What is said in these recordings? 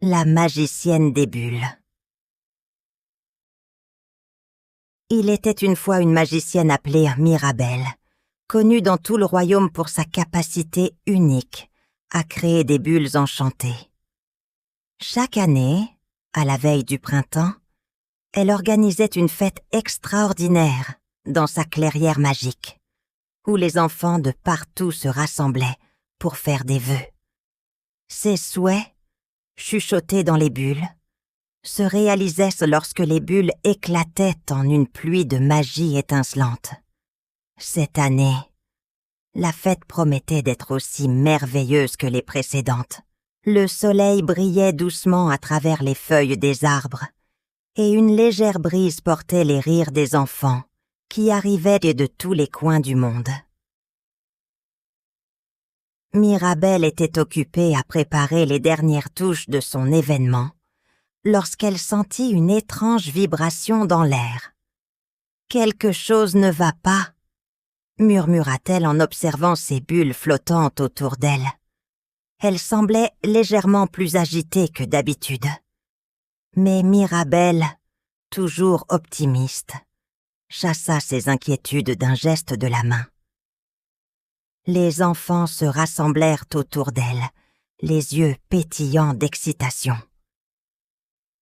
La magicienne des bulles. Il était une fois une magicienne appelée Mirabelle, connue dans tout le royaume pour sa capacité unique à créer des bulles enchantées. Chaque année, à la veille du printemps, elle organisait une fête extraordinaire dans sa clairière magique, où les enfants de partout se rassemblaient pour faire des vœux. Ses souhaits, chuchotés dans les bulles, se réalisaient lorsque les bulles éclataient en une pluie de magie étincelante. Cette année, la fête promettait d'être aussi merveilleuse que les précédentes. Le soleil brillait doucement à travers les feuilles des arbres, et une légère brise portait les rires des enfants qui arrivaient de tous les coins du monde. Mirabelle était occupée à préparer les dernières touches de son événement lorsqu'elle sentit une étrange vibration dans l'air. « Quelque chose ne va pas », murmura-t-elle en observant ces bulles flottantes autour d'elle. Elles semblaient légèrement plus agitées que d'habitude. Mais Mirabelle, toujours optimiste, chassa ses inquiétudes d'un geste de la main. Les enfants se rassemblèrent autour d'elle, les yeux pétillants d'excitation.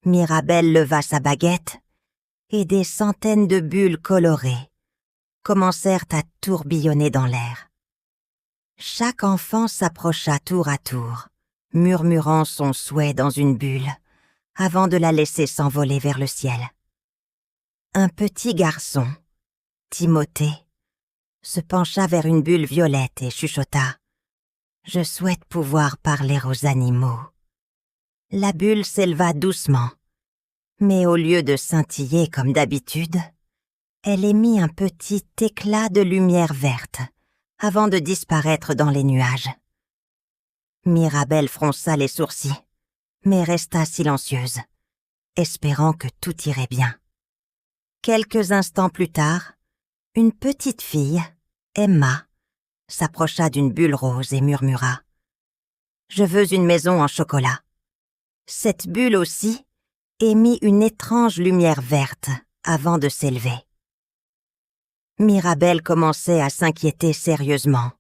Mirabelle leva sa baguette et des centaines de bulles colorées commencèrent à tourbillonner dans l'air. Chaque enfant s'approcha tour à tour, murmurant son souhait dans une bulle, avant de la laisser s'envoler vers le ciel. Un petit garçon, Timothée, se pencha vers une bulle violette et chuchota « Je souhaite pouvoir parler aux animaux ». La bulle s'éleva doucement, mais au lieu de scintiller comme d'habitude, elle émit un petit éclat de lumière verte avant de disparaître dans les nuages. Mirabelle fronça les sourcils, mais resta silencieuse, espérant que tout irait bien. Quelques instants plus tard, une petite fille, Emma, s'approcha d'une bulle rose et murmura « Je veux une maison en chocolat ». Cette bulle aussi émit une étrange lumière verte avant de s'élever. Mirabelle commençait à s'inquiéter sérieusement,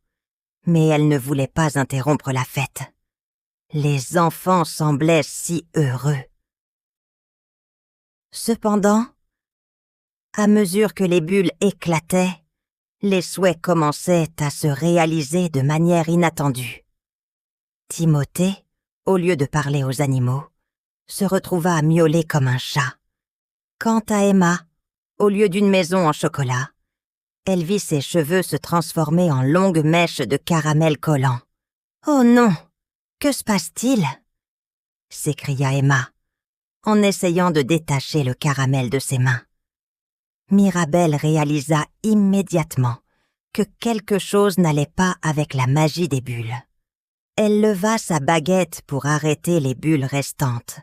mais elle ne voulait pas interrompre la fête. Les enfants semblaient si heureux. Cependant, à mesure que les bulles éclataient, les souhaits commençaient à se réaliser de manière inattendue. Timothée, au lieu de parler aux animaux, se retrouva à miauler comme un chat. Quant à Emma, au lieu d'une maison en chocolat, elle vit ses cheveux se transformer en longues mèches de caramel collant. « Oh non! Que se passe-t-il » s'écria Emma, en essayant de détacher le caramel de ses mains. Mirabelle réalisa immédiatement que quelque chose n'allait pas avec la magie des bulles. Elle leva sa baguette pour arrêter les bulles restantes,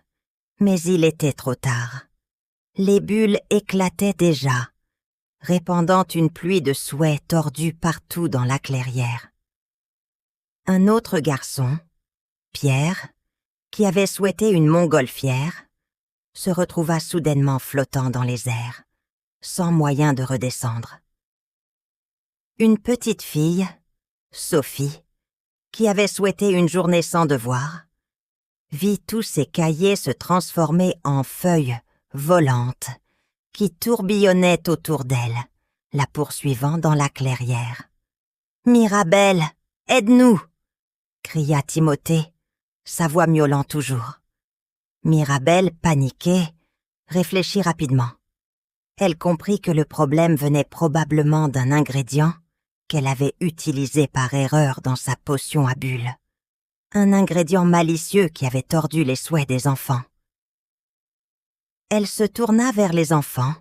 mais il était trop tard. Les bulles éclataient déjà, répandant une pluie de souhaits tordus partout dans la clairière. Un autre garçon, Pierre, qui avait souhaité une montgolfière, se retrouva soudainement flottant dans les airs, sans moyen de redescendre. Une petite fille, Sophie, qui avait souhaité une journée sans devoir, vit tous ses cahiers se transformer en feuilles volantes qui tourbillonnaient autour d'elle, la poursuivant dans la clairière. « Mirabelle, aide-nous » cria Timothée, sa voix miaulant toujours. Mirabelle, paniquée, réfléchit rapidement. Elle comprit que le problème venait probablement d'un ingrédient qu'elle avait utilisé par erreur dans sa potion à bulles. Un ingrédient malicieux qui avait tordu les souhaits des enfants. Elle se tourna vers les enfants,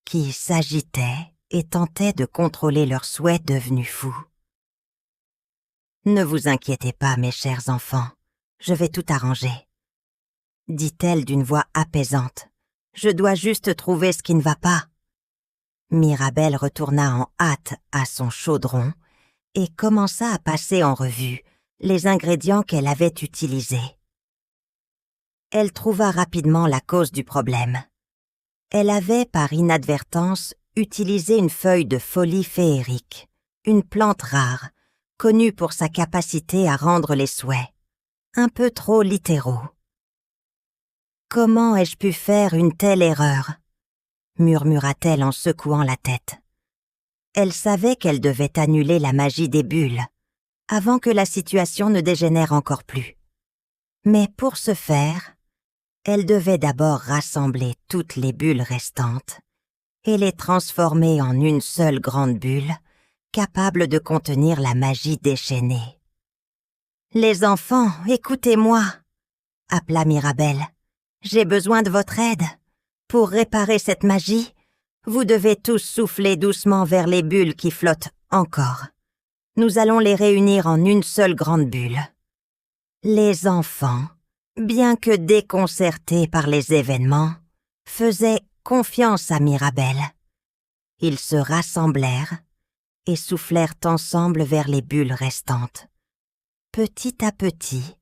qui s'agitaient et tentaient de contrôler leurs souhaits devenus fous. « Ne vous inquiétez pas, mes chers enfants, je vais tout arranger, » dit-elle d'une voix apaisante. « Je dois juste trouver ce qui ne va pas. » Mirabelle retourna en hâte à son chaudron et commença à passer en revue les ingrédients qu'elle avait utilisés. Elle trouva rapidement la cause du problème. Elle avait, par inadvertance, utilisé une feuille de folie féerique, une plante rare, connue pour sa capacité à rendre les souhaits un peu trop littéraux. « Comment ai-je pu faire une telle erreur ?» murmura-t-elle en secouant la tête. Elle savait qu'elle devait annuler la magie des bulles, avant que la situation ne dégénère encore plus. Mais pour ce faire, elle devait d'abord rassembler toutes les bulles restantes et les transformer en une seule grande bulle, capable de contenir la magie déchaînée. « Les enfants, écoutez-moi !» appela Mirabelle. « J'ai besoin de votre aide. Pour réparer cette magie, vous devez tous souffler doucement vers les bulles qui flottent encore. Nous allons les réunir en une seule grande bulle. » Les enfants, bien que déconcertés par les événements, faisaient confiance à Mirabelle. Ils se rassemblèrent et soufflèrent ensemble vers les bulles restantes. Petit à petit,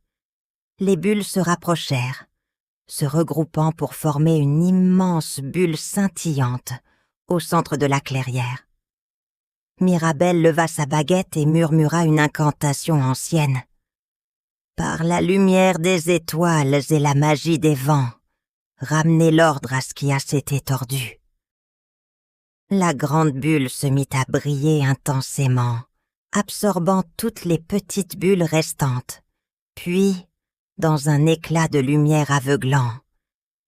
les bulles se rapprochèrent, se regroupant pour former une immense bulle scintillante au centre de la clairière. Mirabelle leva sa baguette et murmura une incantation ancienne. « Par la lumière des étoiles et la magie des vents, ramenez l'ordre à ce qui a s'était tordu. » La grande bulle se mit à briller intensément, absorbant toutes les petites bulles restantes. Puis, dans un éclat de lumière aveuglant,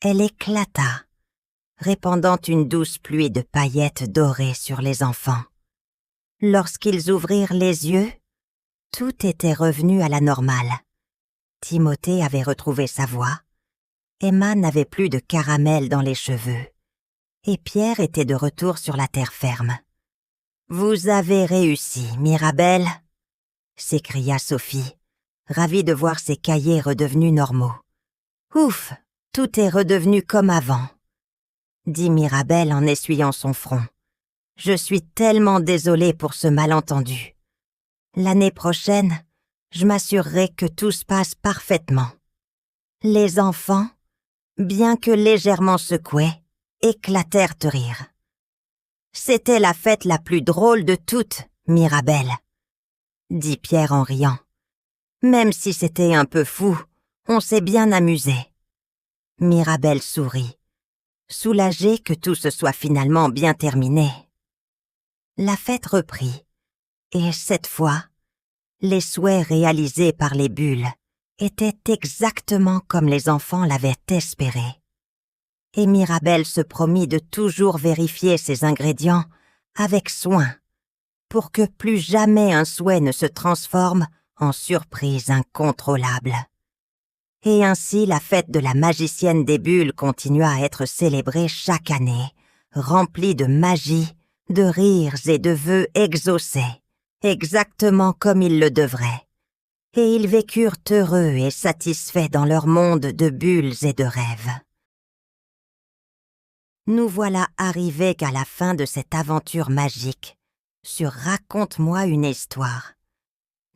elle éclata, répandant une douce pluie de paillettes dorées sur les enfants. Lorsqu'ils ouvrirent les yeux, tout était revenu à la normale. Timothée avait retrouvé sa voix, Emma n'avait plus de caramel dans les cheveux, et Pierre était de retour sur la terre ferme. « Vous avez réussi, Mirabelle !» s'écria Sophie, ravie de voir ses cahiers redevenus normaux. « Ouf, tout est redevenu comme avant !» dit Mirabelle en essuyant son front. « Je suis tellement désolée pour ce malentendu. L'année prochaine, je m'assurerai que tout se passe parfaitement. » Les enfants, bien que légèrement secoués, éclatèrent de rire. « C'était la fête la plus drôle de toutes, Mirabelle, » dit Pierre en riant. « Même si c'était un peu fou, on s'est bien amusé. » Mirabelle sourit, soulagée que tout se soit finalement bien terminé. La fête reprit, et cette fois, les souhaits réalisés par les bulles étaient exactement comme les enfants l'avaient espéré. Et Mirabelle se promit de toujours vérifier ses ingrédients avec soin pour que plus jamais un souhait ne se transforme en surprise incontrôlable. Et ainsi la fête de la magicienne des bulles continua à être célébrée chaque année, remplie de magie, de rires et de vœux exaucés, exactement comme ils le devraient. Et ils vécurent heureux et satisfaits dans leur monde de bulles et de rêves. Nous voilà arrivés à la fin de cette aventure magique sur Raconte-moi une histoire.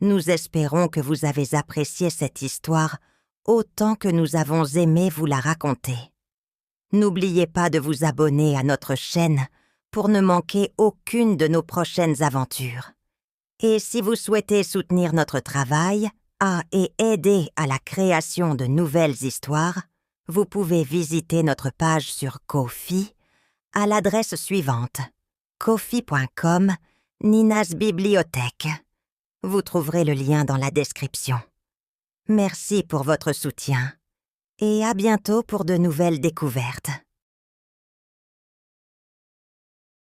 Nous espérons que vous avez apprécié cette histoire autant que nous avons aimé vous la raconter. N'oubliez pas de vous abonner à notre chaîne pour ne manquer aucune de nos prochaines aventures. Et si vous souhaitez soutenir notre travail et aider à la création de nouvelles histoires, vous pouvez visiter notre page sur Ko-fi à l'adresse suivante: ko-fi.com Nina's Bibliothèque. Vous trouverez le lien dans la description. Merci pour votre soutien et à bientôt pour de nouvelles découvertes.